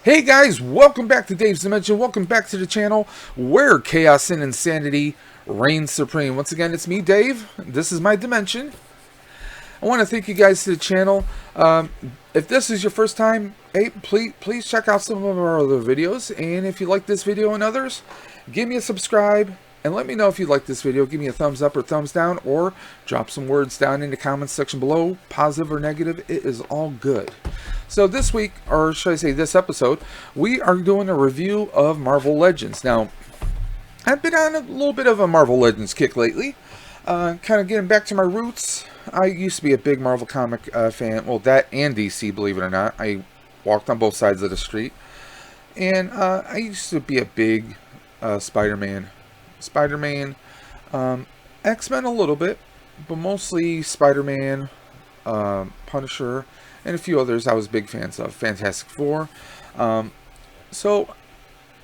Hey guys, welcome back to Dave's Dimension. Welcome back to the channel where chaos and insanity reign supreme. Once again, it's me, Dave. This is my dimension. I want to thank you guys to the channel. If this is your first time, hey, please check out some of our other videos. And if you like this video and others, give me a subscribe. And let me know if you like this video. Give me a thumbs up or thumbs down. Or drop some words down in the comments section below. Positive or negative, it is all good. So this week, or should I say this episode, we are doing a review of Marvel Legends. Now, I've been on a little bit of a Marvel Legends kick lately. Kind of getting back to my roots. I used to be a big Marvel comic fan. Well, that and DC, believe it or not. I walked on both sides of the street. And I used to be a big Spider-Man, X-Men a little bit, but mostly Spider-Man, Punisher, and a few others I was big fans of. Fantastic Four. So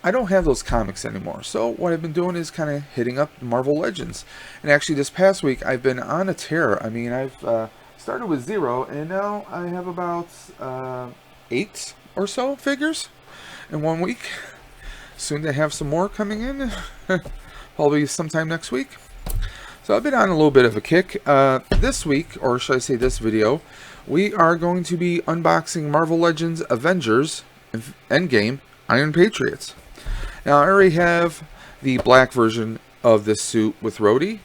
I don't have those comics anymore. So what I've been doing is kind of hitting up Marvel Legends. And actually this past week I've been on a tear. I mean, I've started with 0 and now I have about 8 or so figures in 1 week. Soon to have some more coming in. Probably sometime next week. So I've been on a little bit of a kick. This week, or should I say this video, we are going to be unboxing Marvel Legends Avengers Endgame Iron Patriots. Now I already have the black version of this suit with Rhodey.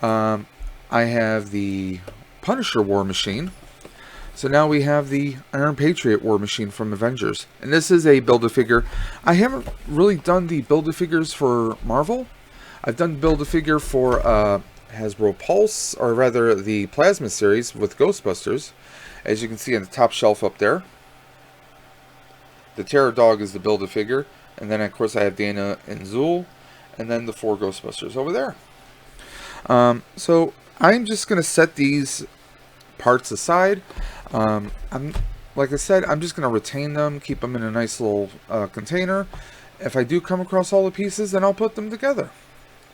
I have the Punisher War Machine. So now we have the Iron Patriot War Machine from Avengers. And this is a Build-A-Figure. I haven't really done the Build-A-Figures for Marvel. I've done Build-A-Figure for Hasbro Pulse, or rather the Plasma series with Ghostbusters. As you can see on the top shelf up there. The Terror Dog is the Build-A-Figure. And then of course I have Dana and Zool. And then the 4 Ghostbusters over there. So I'm just going to set these parts aside. Like I said, I'm just going to retain them, keep them in a nice little container. If I do come across all the pieces, then I'll put them together.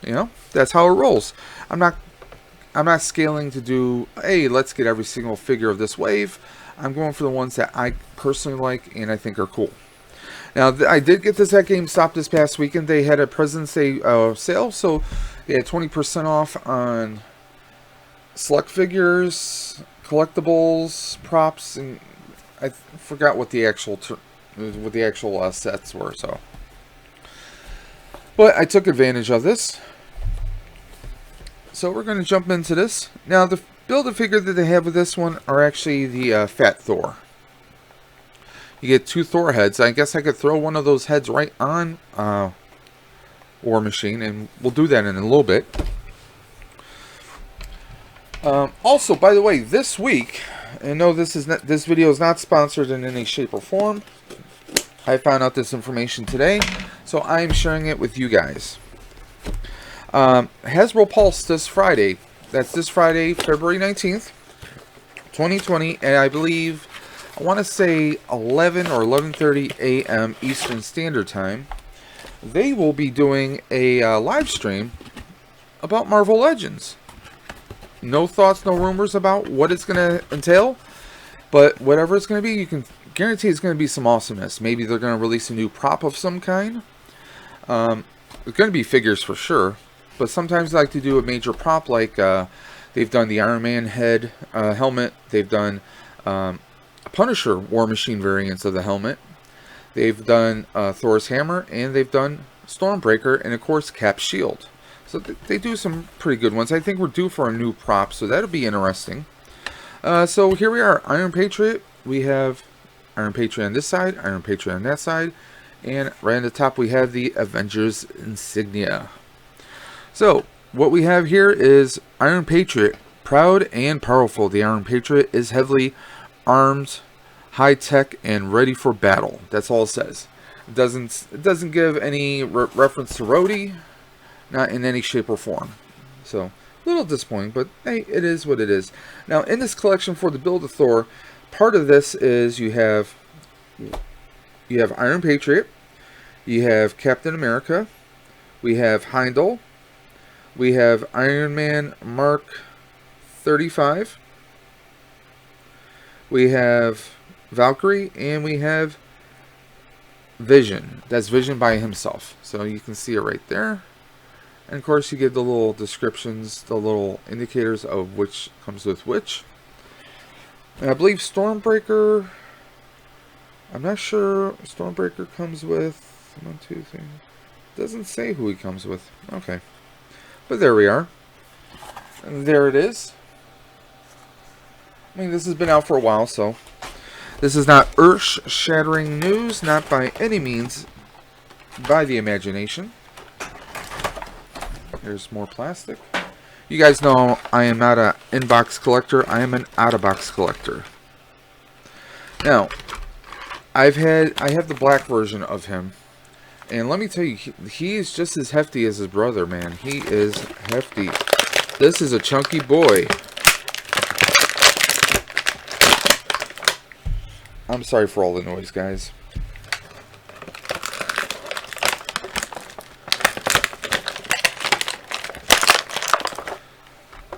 You know, that's how it rolls. I'm not scaling to do, hey, let's get every single figure of this wave. I'm going for the ones that I personally like and I think are cool. Now, I did get this at GameStop this past weekend. They had a President's Day sale, so they had 20% off on select figures, collectibles, props, and I forgot what the actual sets were. So, but I took advantage of this. So we're going to jump into this. Now the Build-A-Figure that they have with this one are actually the Fat Thor. You get 2 Thor heads. I guess I could throw one of those heads right on War Machine, and we'll do that in a little bit. Also, by the way, this week, I know this video is not sponsored in any shape or form. I found out this information today, so I'm sharing it with you guys. Hasbro Pulse this Friday. That's this Friday, February 19th, 2020, and I believe, I want to say 11 or 11:30 a.m. Eastern Standard Time. They will be doing a live stream about Marvel Legends. No thoughts, no rumors about what it's going to entail, but whatever it's going to be, you can guarantee it's going to be some awesomeness. Maybe they're going to release a new prop of some kind. It's going to be figures for sure. But sometimes they like to do a major prop, like they've done the Iron Man head helmet. They've done Punisher War Machine variants of the helmet. They've done Thor's hammer, and they've done Stormbreaker, and of course Cap's shield. So they do some pretty good ones. I think we're due for a new prop, so that'll be interesting. So here we are, Iron Patriot. We have Iron Patriot on this side, Iron Patriot on that side, and right on the top we have the Avengers insignia. So, what we have here is Iron Patriot, proud and powerful. The Iron Patriot is heavily armed, high-tech, and ready for battle. That's all it says. It doesn't give any reference to Rhodey, not in any shape or form. So, a little disappointing, but hey, it is what it is. Now, in this collection for the Build-A-Thor, part of this is you have Iron Patriot, you have Captain America, we have Heimdall, we have Iron Man Mark 35. We have Valkyrie, and we have Vision. That's Vision by himself. So you can see it right there. And of course you get the little descriptions, the little indicators of which comes with which. And I believe Stormbreaker, I'm not sure Stormbreaker comes with 1, 2, 3. Doesn't say who he comes with. Okay. But there we are. And there it is. I mean, this has been out for a while, so this is not earth-shattering news, not by any means by the imagination. Here's more plastic. You guys know I am not an in-box collector. I am an out-of-box collector. Now, I have the black version of him, and let me tell you, he is just as hefty as his brother, man. He is hefty. This is a chunky boy. I'm sorry for all the noise, guys.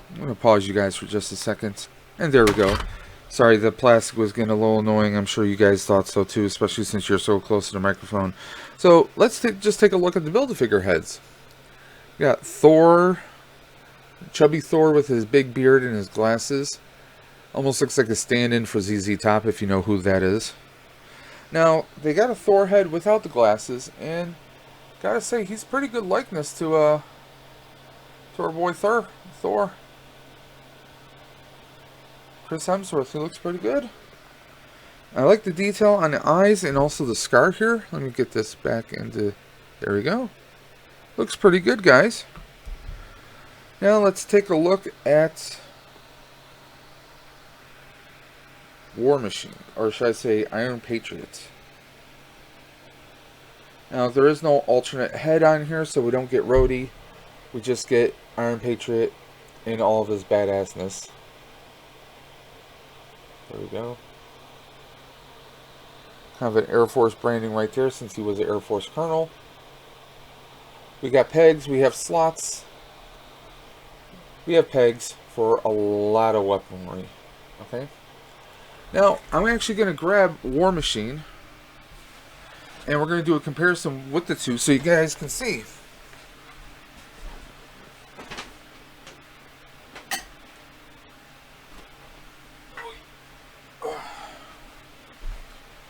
I'm going to pause you guys for just a second. And there we go. Sorry, the plastic was getting a little annoying. I'm sure you guys thought so too, especially since you're so close to the microphone. So let's just take a look at the Build-A-Figure heads. We got Thor, chubby Thor with his big beard and his glasses. Almost looks like a stand-in for ZZ Top, if you know who that is. Now, they got a Thor head without the glasses, and gotta say, he's pretty good likeness to our boy Thor. Chris Hemsworth, he looks pretty good. I like the detail on the eyes and also the scar here. Let me get this back into... There we go. Looks pretty good, guys. Now, let's take a look at War Machine, or should I say Iron Patriot. Now there is no alternate head on here, so we don't get Rhodey. We just get Iron Patriot in all of his badassness. There we go. Kind of an Air Force branding right there, since he was an Air Force Colonel. We got pegs, we have slots. We have pegs for a lot of weaponry. Okay. Now, I'm actually going to grab War Machine, and we're going to do a comparison with the two so you guys can see.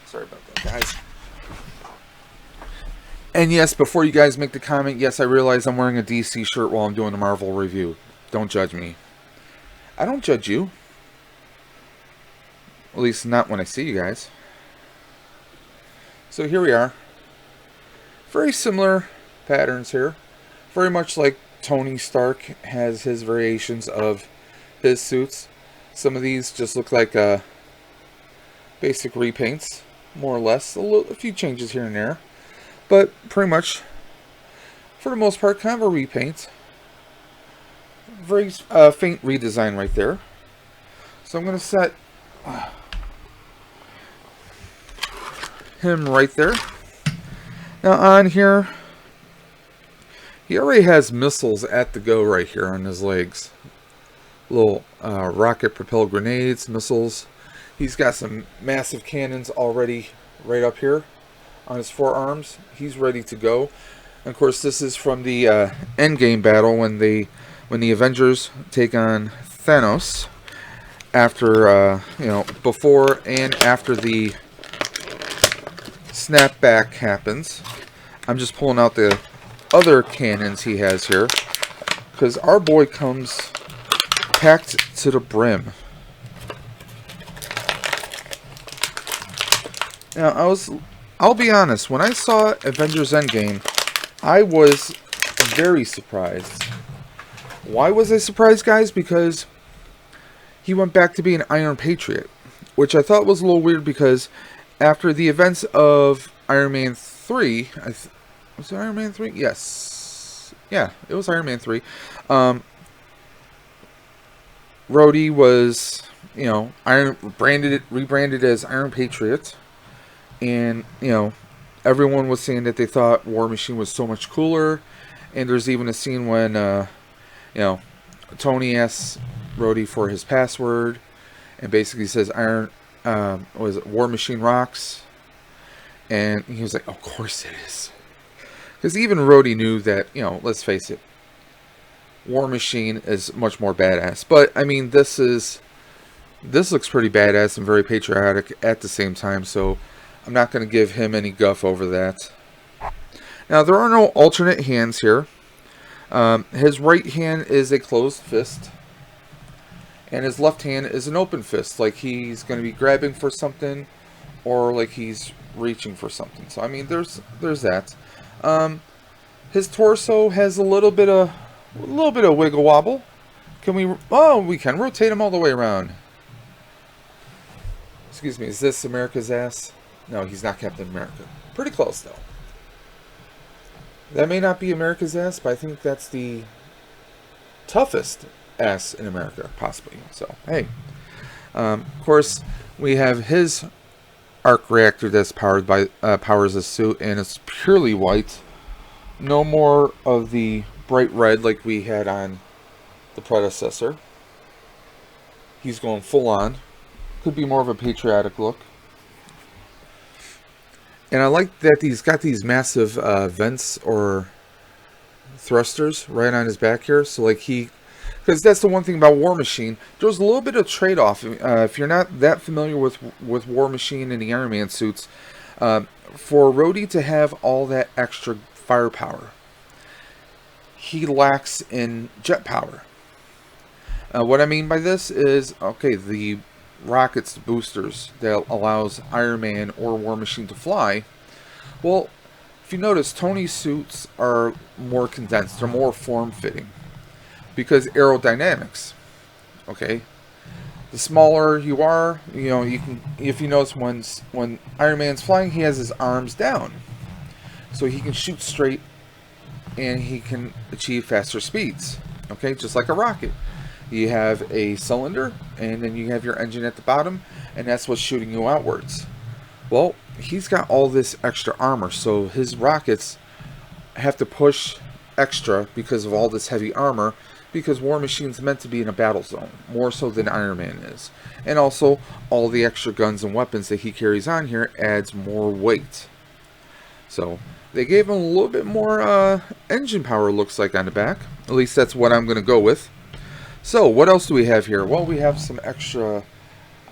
Sorry about that, guys. And yes, before you guys make the comment, yes, I realize I'm wearing a DC shirt while I'm doing a Marvel review. Don't judge me. I don't judge you. At least not when I see you guys. So here we are. Very similar patterns here. Very much like Tony Stark has his variations of his suits. Some of these just look like basic repaints, more or less. A few changes here and there. But pretty much, for the most part, kind of a repaint. Very faint redesign right there. So I'm going to set him right there. Now on here, he already has missiles at the go right here on his legs. Little rocket propelled grenades, missiles. He's got some massive cannons already right up here on his forearms. He's ready to go. And of course, this is from the Endgame battle when the Avengers take on Thanos. After before and after the snapback happens. I'm just pulling out the other cannons he has here, because our boy comes packed to the brim. Now, I'll be honest, when I saw Avengers Endgame, I was very surprised. Why was I surprised, guys? Because he went back to being Iron Patriot, which I thought was a little weird, because after the events of Iron Man 3, was it Iron Man 3? Yes. Yeah, it was Iron Man 3. Rhodey was, rebranded as Iron Patriot. And, everyone was saying that they thought War Machine was so much cooler. And there's even a scene when, Tony asks Rhodey for his password. And basically says War Machine rocks. And he was like, of course it is. Because even Rhodey knew that, you know, let's face it, War Machine is much more badass. But, I mean, this looks pretty badass and very patriotic at the same time, so I'm not going to give him any guff over that. Now, there are no alternate hands here. His right hand is a closed fist, and his left hand is an open fist, like he's going to be grabbing for something, or like he's reaching for something. So, I mean, there's that. His torso has a little bit of wiggle wobble. Can we? Oh, we can rotate him all the way around. Excuse me. Is this America's ass? No, he's not Captain America. Pretty close though. That may not be America's ass, but I think that's the toughest ass in America, possibly. So hey, of course we have his arc reactor that's powered by powers his suit, and it's purely white. No more of the bright red like we had on the predecessor. He's going full on. Could be more of a patriotic look. And I like that he's got these massive vents or thrusters right on his back here. So like because that's the one thing about War Machine. There's a little bit of trade-off. If you're not that familiar with War Machine and the Iron Man suits, for Rhodey to have all that extra firepower, he lacks in jet power. What I mean by this is, okay, the rockets, the boosters that allows Iron Man or War Machine to fly. Well, if you notice, Tony's suits are more condensed, they're more form-fitting because aerodynamics. Okay, the smaller you are, you know, you can. If you notice, when Iron Man's flying, he has his arms down, so he can shoot straight, and he can achieve faster speeds. Okay, just like a rocket. You have a cylinder, and then you have your engine at the bottom, and that's what's shooting you outwards. Well, he's got all this extra armor, so his rockets have to push extra because of all this heavy armor, because War Machine's meant to be in a battle zone, more so than Iron Man is. And also, all the extra guns and weapons that he carries on here adds more weight. So, they gave him a little bit more engine power, looks like, on the back. At least that's what I'm going to go with. So, what else do we have here? Well, we have some extra,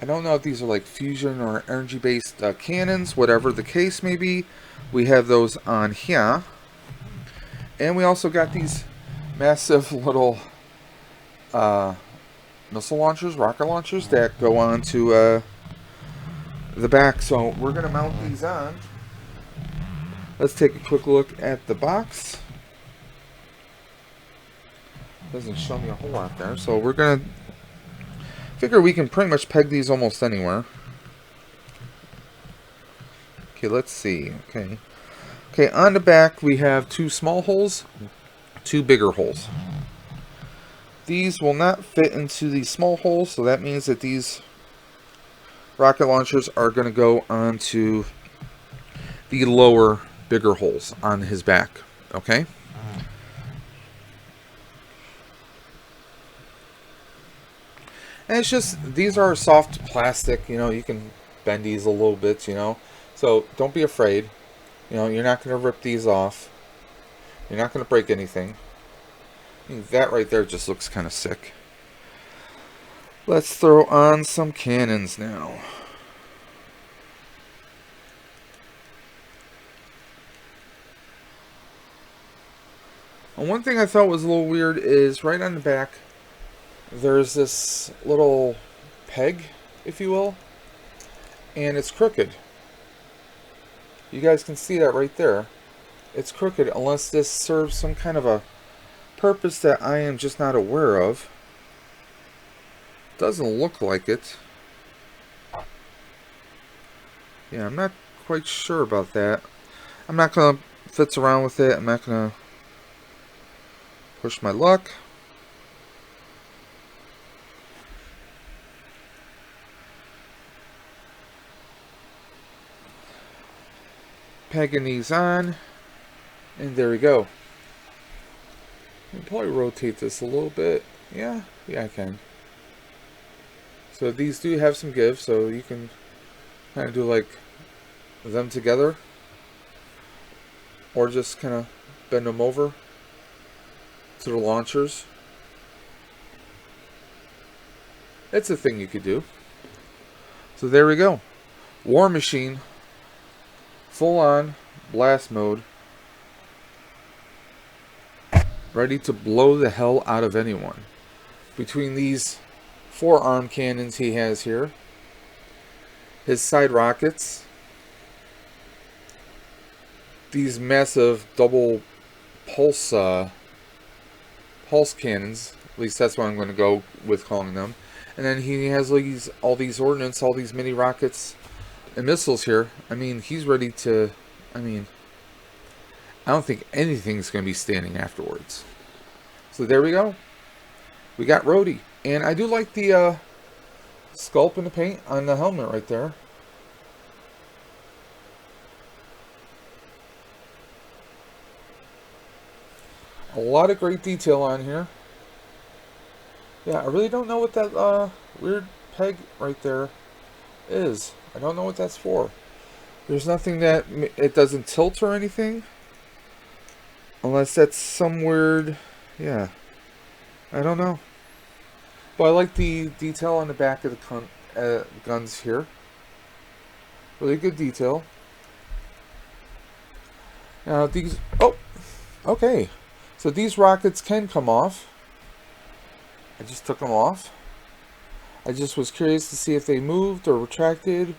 I don't know if these are like fusion or energy-based cannons, whatever the case may be. We have those on here. And we also got these massive little missile launchers, rocket launchers, that go on to the back. So, we're going to mount these on. Let's take a quick look at the box. Doesn't show me a whole lot there, so we're gonna figure we can pretty much peg these almost anywhere. Okay, let's see. Okay, on the back we have 2 small holes, 2 bigger holes. These will not fit into these small holes, so that means that these rocket launchers are going to go onto the lower, bigger holes on his back. Okay. And it's just, these are soft plastic, you know, you can bend these a little bit, you know. So don't be afraid. You know, you're not going to rip these off. You're not going to break anything. I mean, that right there just looks kind of sick. Let's throw on some cannons now. And one thing I thought was a little weird is right on the back, there's this little peg, if you will, and it's crooked. You guys can see that right there. It's crooked unless this serves some kind of a purpose that I am just not aware of. Doesn't look like it. Yeah, I'm not quite sure about that. I'm not going to fitz around with it. I'm not going to push my luck. Pegging these on, and there we go. I'll probably rotate this a little bit. Yeah, I can. So these do have some give, so you can kind of do like them together or just kind of bend them over to the launchers. It's a thing you could do. So there we go. War Machine, full on blast mode, ready to blow the hell out of anyone. Between these 4 arm cannons he has here, his side rockets, these massive double pulse cannons, at least that's what I'm going to go with calling them. And then he has all these ordnance, all these mini rockets and missiles here. I mean, he's ready to, I don't think anything's going to be standing afterwards. So there we go. We got Rhodey. And I do like the sculpt and the paint on the helmet right there. A lot of great detail on here. Yeah, I really don't know what that weird peg right there is. I don't know what that's for. There's nothing that it doesn't tilt or anything. Unless that's some weird, yeah. I don't know. But I like the detail on the back of the guns here. Really good detail. Now these, oh, okay. So these rockets can come off. I just took them off. I just was curious to see if they moved or retracted.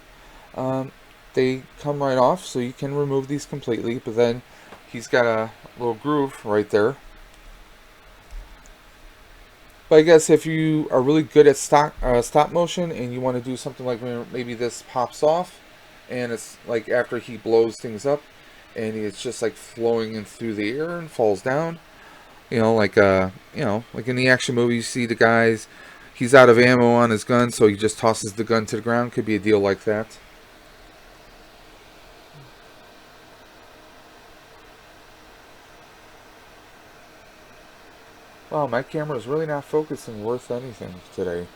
They come right off, so you can remove these completely. But then he's got a little groove right there. But I guess if you are really good at stop motion and you want to do something like maybe this pops off, and it's like after he blows things up, and it's just like flowing in through the air and falls down. You know, like like in the action movie, you see the guys, he's out of ammo on his gun, so he just tosses the gun to the ground. Could be a deal like that. Wow, my camera is really not focusing worth anything today.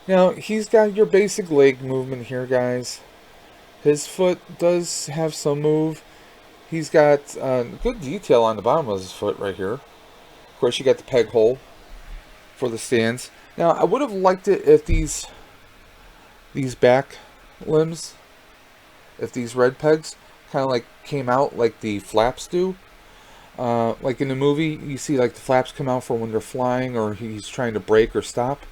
Now, he's got your basic leg movement here, guys. His foot does have some move. He's got good detail on the bottom of his foot right here. Of course, you got the peg hole for the stands. Now, I would have liked it if these back limbs, if these red pegs kind of like came out like the flaps do. Like in the movie, you see like the flaps come out for when they're flying or he's trying to brake or stop.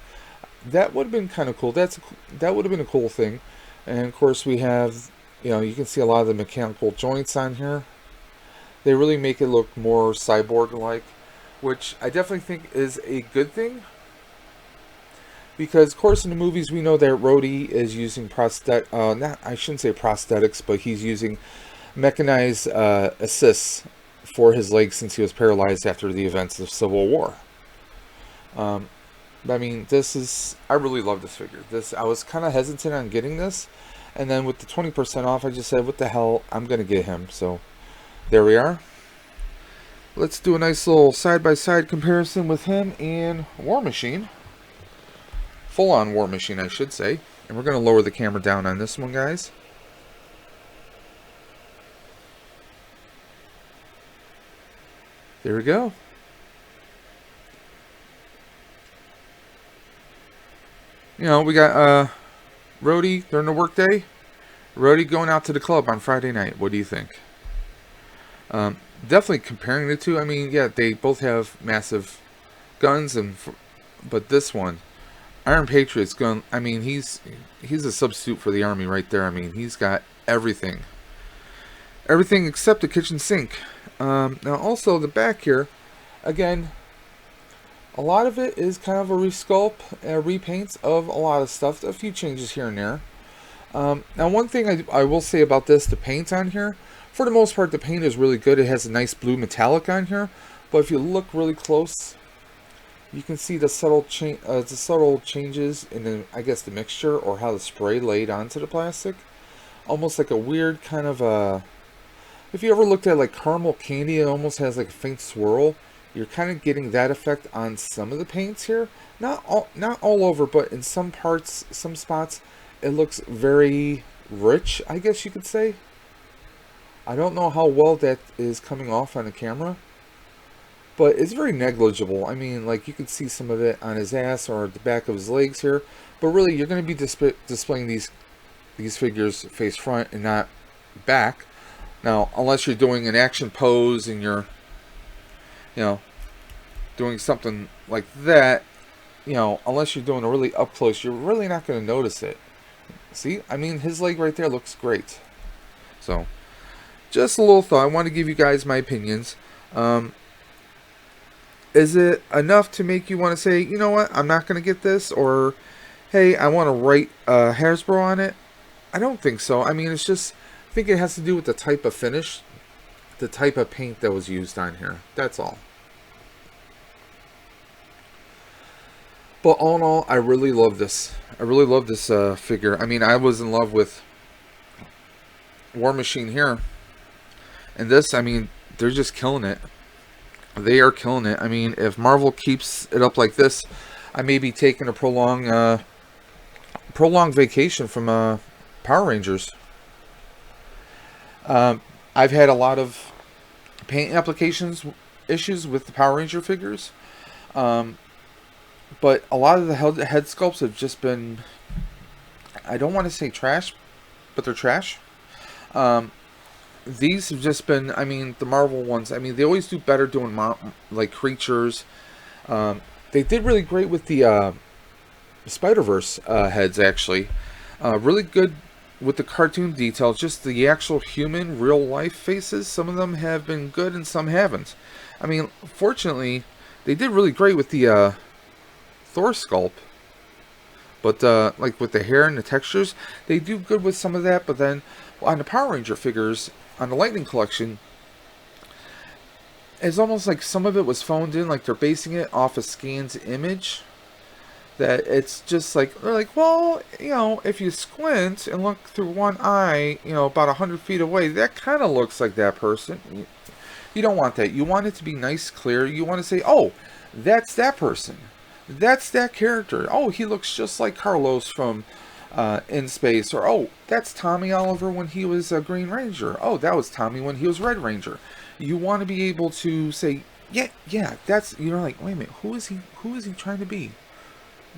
That would have been kind of cool. That would have been a cool thing. And of course we have, you can see a lot of the mechanical joints on here. They really make it look more cyborg-like, which I definitely think is a good thing. Because of course in the movies we know that Rhodey is using I shouldn't say prosthetics, but he's using mechanized assists for his legs since he was paralyzed after the events of Civil War. I mean, I really love this figure. I was kind of hesitant on getting this, and then with the 20% off, I just said, what the hell, I'm going to get him. So, there we are. Let's do a nice little side-by-side comparison with him and War Machine. Full-on War Machine, I should say. And we're going to lower the camera down on this one, guys. There we go. We got Rhodey during the workday. Rhodey going out to the club on Friday night. What do you think? Definitely comparing the two. I mean, yeah, they both have massive guns, but this one, Iron Patriot's gun. I mean, he's a substitute for the army right there. I mean, he's got everything except the kitchen sink. Now, also the back here, again. A lot of it is kind of a resculpt, repaints of a lot of stuff, a few changes here and there. Now one thing I will say about this, the paint on here, for the most part the paint is really good. It has a nice blue metallic on here, but if you look really close, you can see the subtle changes in the mixture or how the spray laid onto the plastic. Almost like a weird kind of if you ever looked at like caramel candy, it almost has like a faint swirl. you're kind of getting that effect on some of the paints here. Not all over, but in some parts, some spots, it looks very rich, I guess you could say. I don't know how well that is coming off on the camera, but it's very negligible. I mean, like you could see some of it on his ass or the back of his legs here, but really you're going to be displaying these figures face front and not back. Now, unless you're doing an action pose and you're, you know, doing something like that, unless you're doing a really up close, you're really not going to notice it. See, I mean, his leg right there looks great. So, just a little thought. I want to give you guys my opinions. Is it enough to make you want to say, you know what, I'm not going to get this, or hey, I want to write Hasbro on it? I don't think so. I mean, it's just, I think it has to do with the type of finish, the type of paint that was used on here. That's all. But all in all, I really love this. I really love this figure. I mean, I was in love with War Machine here. And this, I mean, they're just killing it. They are killing it. I mean, if Marvel keeps it up like this, I may be taking a prolonged vacation from Power Rangers. I've had a lot of paint applications issues with the Power Ranger figures. But a lot of the head sculpts have just been, I don't want to say trash, but they're trash. These have just been, I mean, the Marvel ones, I mean, they always do better doing like creatures. They did really great with the Spider-Verse heads, actually. Really good with the cartoon details, just the actual human, real-life faces. Some of them have been good and some haven't. I mean, fortunately, they did really great with the Thor sculpt. But, like, with the hair and the textures, they do good with some of that. But then, on the Power Ranger figures, on the Lightning Collection, it's almost like some of it was phoned in, like they're basing it off a scanned image. That it's just like, they're like, well, if you squint and look through one eye, about 100 feet away, that kind of looks like that person. You don't want that. You want it to be nice, clear. You want to say, oh, that's that person. That's that character. Oh, he looks just like Carlos from In Space. Or, oh, that's Tommy Oliver when he was a Green Ranger. Oh, that was Tommy when he was Red Ranger. You want to be able to say, yeah, that's, like, wait a minute, who is he trying to be?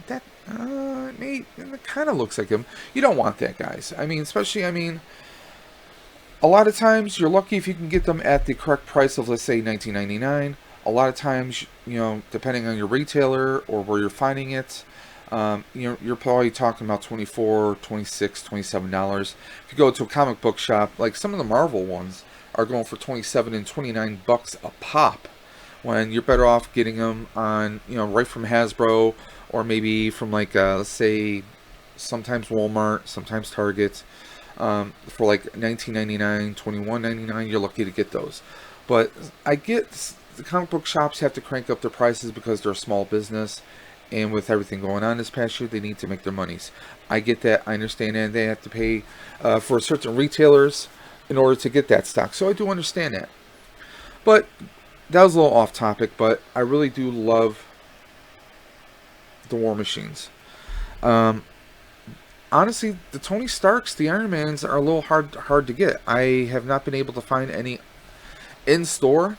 That, it kind of looks like him. You don't want that, guys. I mean, especially, a lot of times you're lucky if you can get them at the correct price of, let's say, $19.99. A lot of times, depending on your retailer or where you're finding it, you're probably talking about $24, $26, $27. If you go to a comic book shop, like some of the Marvel ones are going for $27 and $29 a pop, when you're better off getting them on, right from Hasbro, or maybe from, like, let's say, sometimes Walmart, sometimes Target, for like $19.99, $21.99. You're lucky to get those. But I get the comic book shops have to crank up their prices because they're a small business, and with everything going on this past year, they need to make their monies. I get that. I understand that. They have to pay for certain retailers in order to get that stock. So I do understand that. But that was a little off topic, but I really do love the War Machines. Honestly, the Tony Starks, the Iron Mans are a little hard to get. I have not been able to find any in store.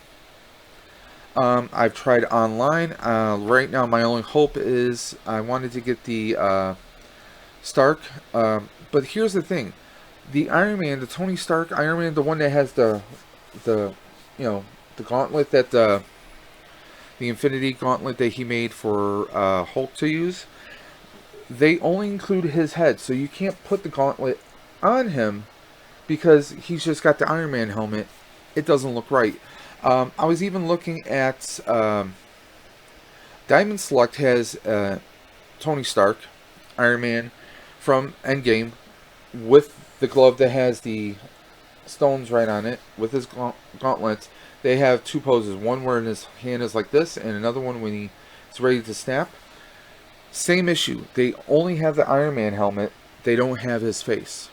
I've tried online. Right now, my only hope is I wanted to get the Stark. But here's the thing: the Iron Man, the Tony Stark Iron Man, the one that has the gauntlet that the Infinity Gauntlet that he made for Hulk to use. They only include his head, so you can't put the gauntlet on him because he's just got the Iron Man helmet. It doesn't look right. I was even looking at Diamond Select has Tony Stark, Iron Man from Endgame, with the glove that has the stones right on it, with his gauntlets. They have two poses, one where his hand is like this, and another one when he's ready to snap. Same issue. They only have the Iron Man helmet. They don't have his face.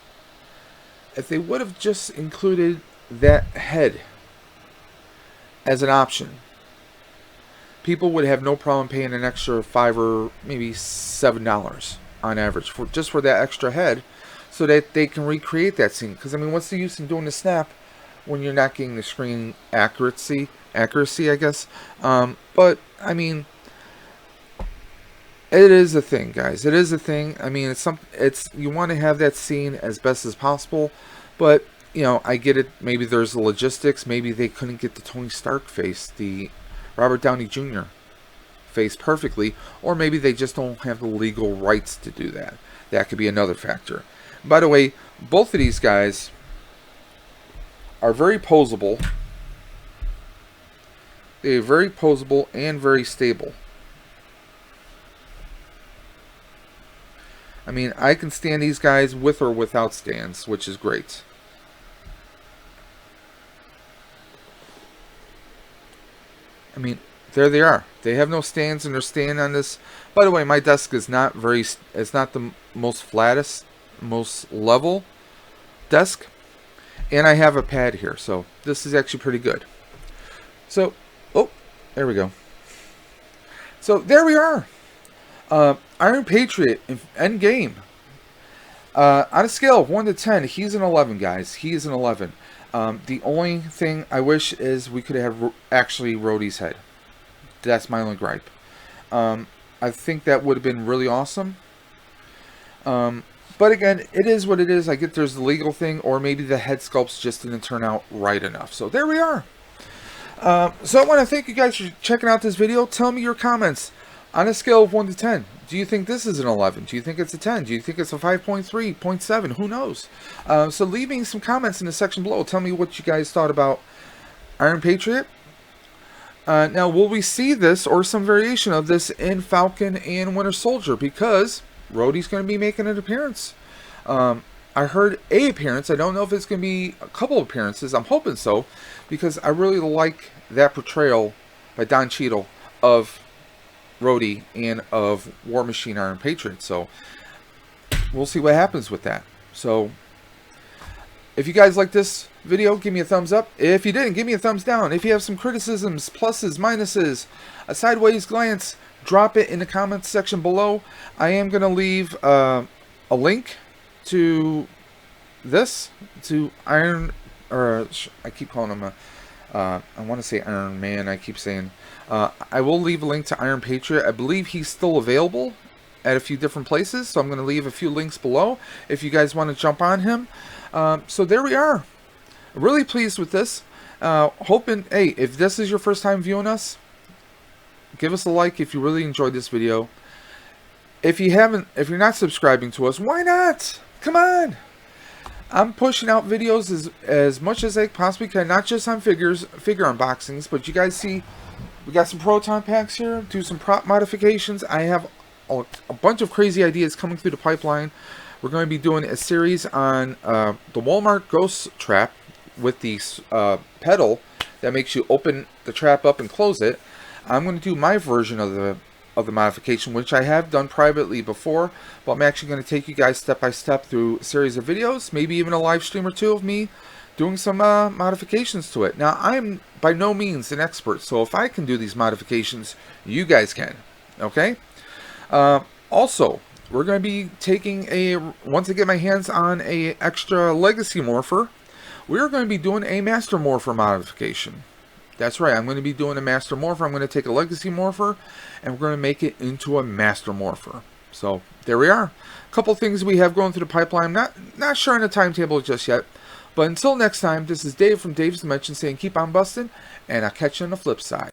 If they would have just included that head as an option, people would have no problem paying an extra $5 or maybe $7 on average for just for that extra head, so that they can recreate that scene. Because I mean, what's the use in doing the snap when you're not getting the screen accuracy, I guess. But I mean, it is a thing, guys. It is a thing. I mean, it's you want to have that scene as best as possible, but you know, I get it. Maybe there's the logistics. Maybe they couldn't get the Tony Stark face, the Robert Downey Jr. face perfectly, or maybe they just don't have the legal rights to do that. That could be another factor. By the way, both of these guys are very posable. They're very posable and very stable. I mean, I can stand these guys with or without stands, which is great. I mean, there they are. They have no stands and they're standing on this. By the way, my desk is not it's not the most flattest, most level desk. And I have a pad here, so this is actually pretty good. So, oh, there we go. So there we are. Iron Patriot in Endgame. On a scale of 1 to 10, he's an 11, guys. He is an 11. The only thing I wish is we could have actually Rhodey's head. That's my only gripe. I think that would have been really awesome. But again, it is what it is. I get there's the legal thing, or maybe the head sculpts just didn't turn out right enough. So there we are. So I want to thank you guys for checking out this video. Tell me your comments. On a scale of 1 to 10, do you think this is an 11? Do you think it's a 10? Do you think it's a 5.3, 0.7? Who knows? So leave me some comments in the section below. Tell me what you guys thought about Iron Patriot. Now, will we see this or some variation of this in Falcon and Winter Soldier? Because Rhodey's going to be making an appearance. I heard a appearance. I don't know if it's going to be a couple of appearances. I'm hoping so, because I really like that portrayal by Don Cheadle of Rhodey and of War Machine Iron Patriot. So we'll see what happens with that. So if you guys like this video, give me a thumbs up. If you didn't, give me a thumbs down. If you have some criticisms, pluses, minuses, a sideways glance, drop it in the comments section below. I am going to leave a link to this, to Iron, or I keep calling him I want to say Iron Man. I keep saying. I will leave a link to Iron Patriot. I believe he's still available at a few different places, so I'm going to leave a few links below if you guys want to jump on him. So there we are. Really pleased with this. Hoping, hey, if this is your first time viewing us, give us a like if you really enjoyed this video. If you're not subscribing to us, why not? Come on. I'm pushing out videos as much as I possibly can, not just on figure unboxings, but you guys see, we got some proton packs here, do some prop modifications. I have a bunch of crazy ideas coming through the pipeline. We're going to be doing a series on the Walmart Ghost Trap with the pedal that makes you open the trap up and close it. I'm going to do my version of the modification, which I have done privately before, but I'm actually going to take you guys step by step through a series of videos, maybe even a live stream or two of me doing some modifications to it. Now, I'm by no means an expert, so if I can do these modifications, you guys can. Okay? Also, we're going to be taking once I get my hands on a extra Legacy Morpher, we're going to be doing a Master Morpher modification. That's right, I'm going to be doing a Master Morpher. I'm going to take a Legacy Morpher, and we're going to make it into a Master Morpher. So, there we are. A couple things we have going through the pipeline. Not sure on the timetable just yet. But until next time, this is Dave from Dave's Dimension saying keep on busting, and I'll catch you on the flip side.